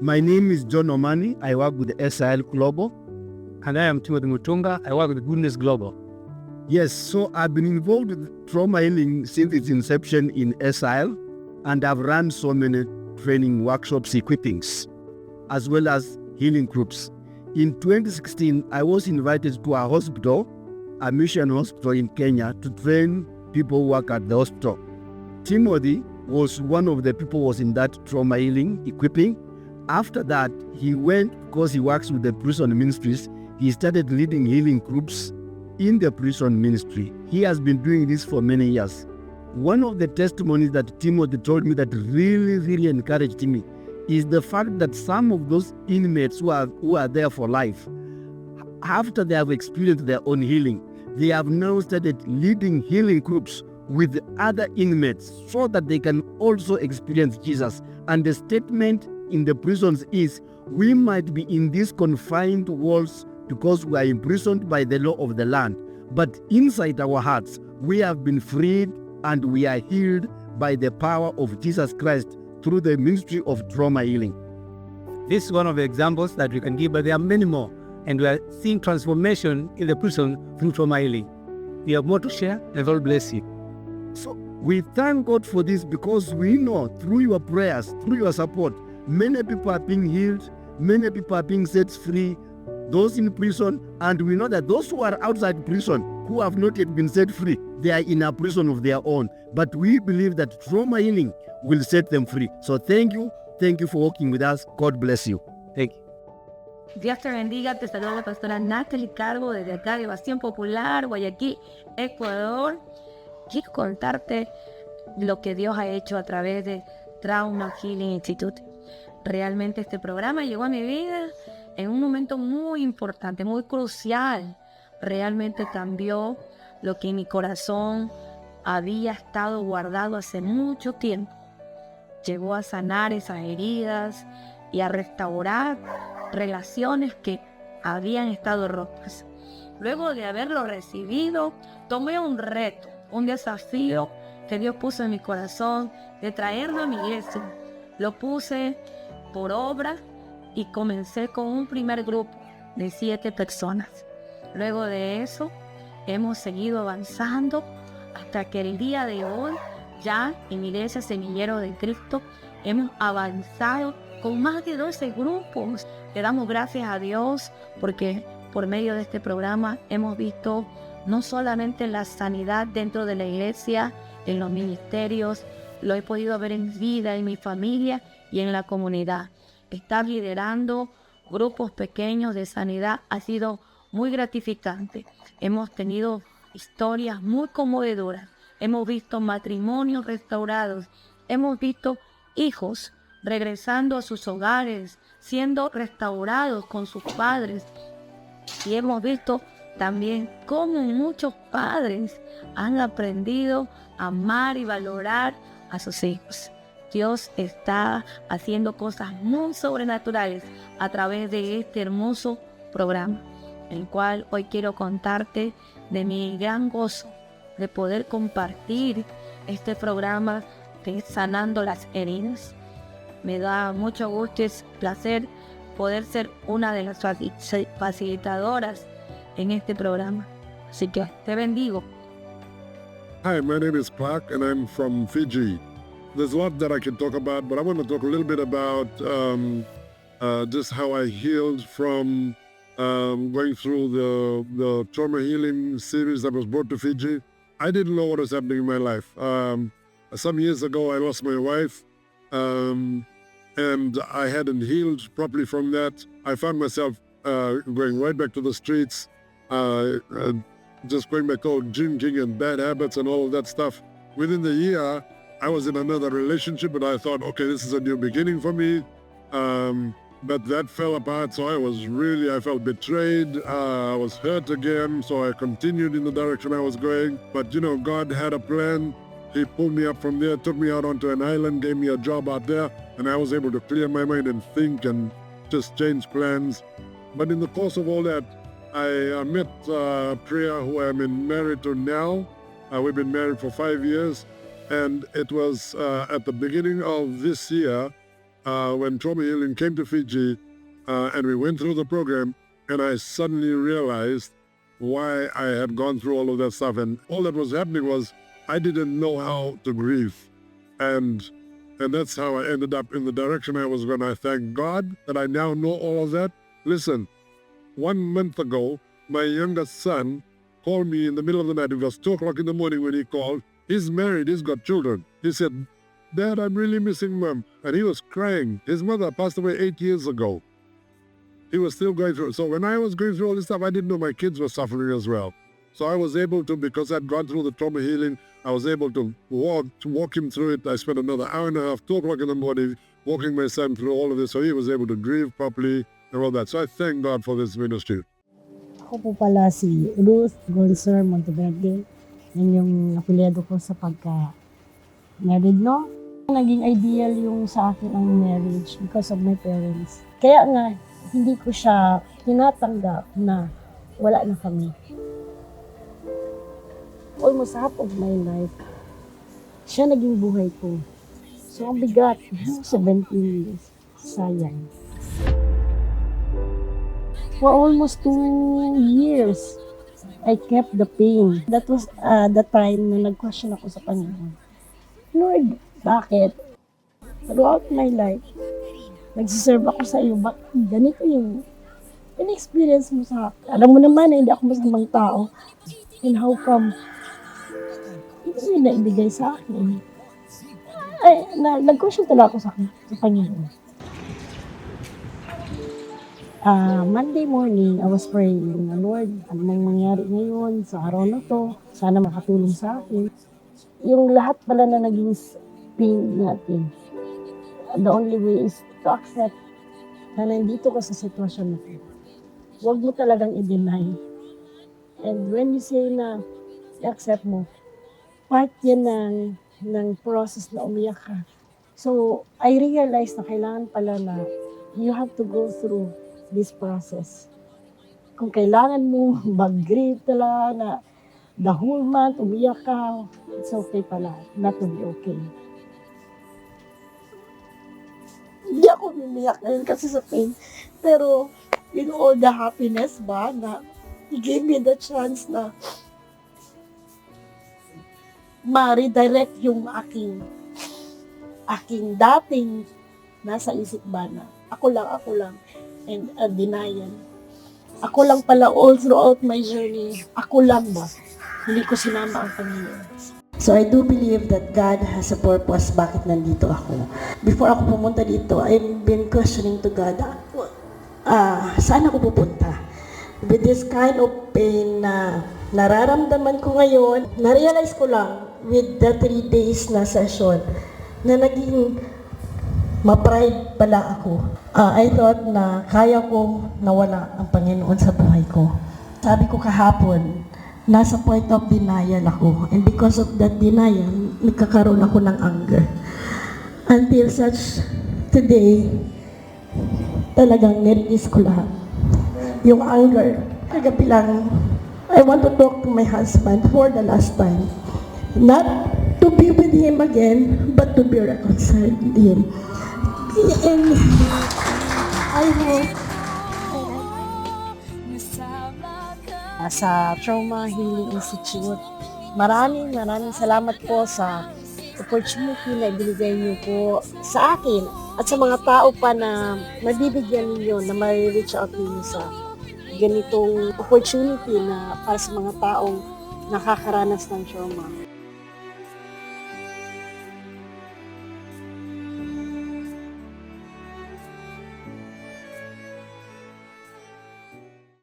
My name is John Omani. I work with SIL Global. And I am Timothy Mutunga. I work with Goodness Global. Yes, so I've been involved with trauma healing since its inception in SIL, and I've run so many training workshops, equippings, as well as healing groups. In 2016, I was invited to a hospital, a mission hospital in Kenya, to train people who work at the hospital. Timothy was one of the people who was in that trauma healing equipping. After that, he went, because he works with the prison ministries, he started leading healing groups in the prison ministry. He has been doing this for many years. One of the testimonies that Timothy told me that really encouraged me is the fact that some of those inmates who are there for life, after they have experienced their own healing, they have now started leading healing groups with other inmates so that they can also experience Jesus. And the statement in the prisons is, we might be in these confined walls because we are imprisoned by the law of the land, but inside our hearts, we have been freed and we are healed by the power of Jesus Christ through the ministry of trauma healing. This is one of the examples that we can give, but there are many more. And we are seeing transformation in the prison through trauma healing. We have more to share, and God bless you. So we thank God for this, because we know through your prayers, through your support, many people are being healed, many people are being set free, those in prison, and we know that those who are outside prison, who have not yet been set free, they are in a prison of their own. But we believe that trauma healing will set them free. So thank you for working with us. God bless you. Thank you. Dios te bendiga, te saluda la pastora Natalie Cargo desde acá de Bastión Popular, Guayaquil, Ecuador. Quiero contarte lo que Dios ha hecho a través de Trauma Healing Institute. Realmente este programa llegó a mi vida en un momento muy importante, muy crucial. Realmente cambió lo que en mi corazón había estado guardado hace mucho tiempo. Llegó a sanar esas heridas y a restaurar relaciones que habían estado rotas. Luego de haberlo recibido, tomé un reto, un desafío que Dios puso en mi corazón de traerlo a mi iglesia. Lo puse por obra y comencé con un primer grupo de 7 personas. Luego de eso, hemos seguido avanzando hasta que el día de hoy, ya en mi iglesia Semillero de Cristo, hemos avanzado con más de 12 grupos. Le damos gracias a Dios porque por medio de este programa hemos visto no solamente la sanidad dentro de la iglesia, en los ministerios, lo he podido ver en vida, en mi familia y en la comunidad. Estar liderando grupos pequeños de sanidad ha sido muy gratificante. Hemos tenido historias muy conmovedoras. Hemos visto matrimonios restaurados. Hemos visto hijos regresando a sus hogares, siendo restaurados con sus padres. Y hemos visto también cómo muchos padres han aprendido a amar y valorar a sus hijos. Dios está haciendo cosas muy sobrenaturales a través de este hermoso programa, el cual hoy quiero contarte de mi gran gozo de poder compartir este programa de Sanando las Heridas. Me da mucho gusto y placer poder ser una de las facilitadoras en este programa. Así que te bendigo. Hi, my name is Park and I'm from Fiji. There's a lot that I can talk about, but I want to talk a little bit about just how I healed from going through the trauma healing series that was brought to Fiji. I didn't know what was happening in my life. Some years ago, I lost my wife, and I hadn't healed properly from that. I found myself going right back to the streets, just going back to all drinking and bad habits and all of that stuff. Within the year, I was in another relationship, and I thought, okay, this is a new beginning for me. But that fell apart, so I felt betrayed. I was hurt again, so I continued in the direction I was going. But, God had a plan. He pulled me up from there, took me out onto an island, gave me a job out there, and I was able to clear my mind and think and just change plans. But in the course of all that, I met Priya, who I'm married to now. We've been married for 5 years. And it was at the beginning of this year, when Trauma Healing came to Fiji, and we went through the program, and I suddenly realized why I had gone through all of that stuff. And all that was happening was I didn't know how to grieve. And that's how I ended up in the direction I was going. I thank God that I now know all of that. Listen, 1 month ago, my youngest son called me in the middle of the night. It was 2 o'clock in the morning when he called. He's married, he's got children. He said, "Dad, I'm really missing Mom." And he was crying. His mother passed away 8 years ago. He was still going through it. So when I was going through all this stuff, I didn't know my kids were suffering as well. So I was able to, because I'd gone through the trauma healing, I was able to walk him through it. I spent another hour and a half, 2 o'clock in the morning, walking my son through all of this, so he was able to grieve properly and all that. So I thank God for this ministry. Ako po pala si Ruth Gonser Monteverde. Yan yung apelyido ko sa pagka-married, no? Naging ideal yung sa akin ang marriage because of my parents. Kaya nga, hindi ko siya tinatanggap na wala na kami. Almost half of my life, siya naging buhay ko. So, ang bigat, 17 years. Sayang. For almost 2 years, I kept the pain. That was the time na nag-question ako sa Panginoon. Lord, bakit? Throughout my life, nagsiserve ako sa iyo. Bakit ganito yung in-experience mo sa akin? Alam mo naman na hindi ako masamang tao. And how come hindi na ibigay sa akin? Ay, nag-question talaga ako sa Panginoon. Monday morning, I was praying, Lord, ano nang mangyari ngayon sa araw na to? Sana makatulong sa akin. Yung lahat pala na naging pain natin, the only way is to accept na nandito ka sa sitwasyon na to. Huwag mo talagang i-deny. And when you say na i-accept mo, part yan ng process na umiyak ka. So, I realized na kailangan pala na you have to go through this process. Kung kailangan mo mag-grieve talaga na the whole month, umiyak ka, it's okay pala not to be okay. Hindi ako umiyak ngayon kasi sa pain. Pero, in all the happiness ba, na He gave me the chance na ma-redirect yung aking dating nasa isip ba na ako lang, and denial. Ako lang pala all throughout my journey. Ako lang ba? Hindi ko sinama ang Panginoon. So I do believe that God has a purpose bakit nandito ako. Before ako pumunta dito, I've been questioning to God, saan ako pupunta? With this kind of pain na nararamdaman ko ngayon, na-realize ko lang with the 3 days na session na naging ma-pride pala ako. I thought na kaya ko nawala ang Panginoon sa buhay ko. Sabi ko kahapon, nasa point of denial ako. And because of that denial, nagkakaroon ako ng anger. Until such today, talagang nirelease ko lahat. Yung anger. Kagabi lang, I want to talk to my husband for the last time. Not to be with him again, but to be reconciled with him. And I hope sa Trauma Healing Institute, maraming salamat po sa opportunity na ibinigay niyo po sa akin at sa mga tao pa na mabibigyan ninyo na ma-reach out ninyo sa ganitong opportunity na para sa mga taong nakakaranas ng trauma.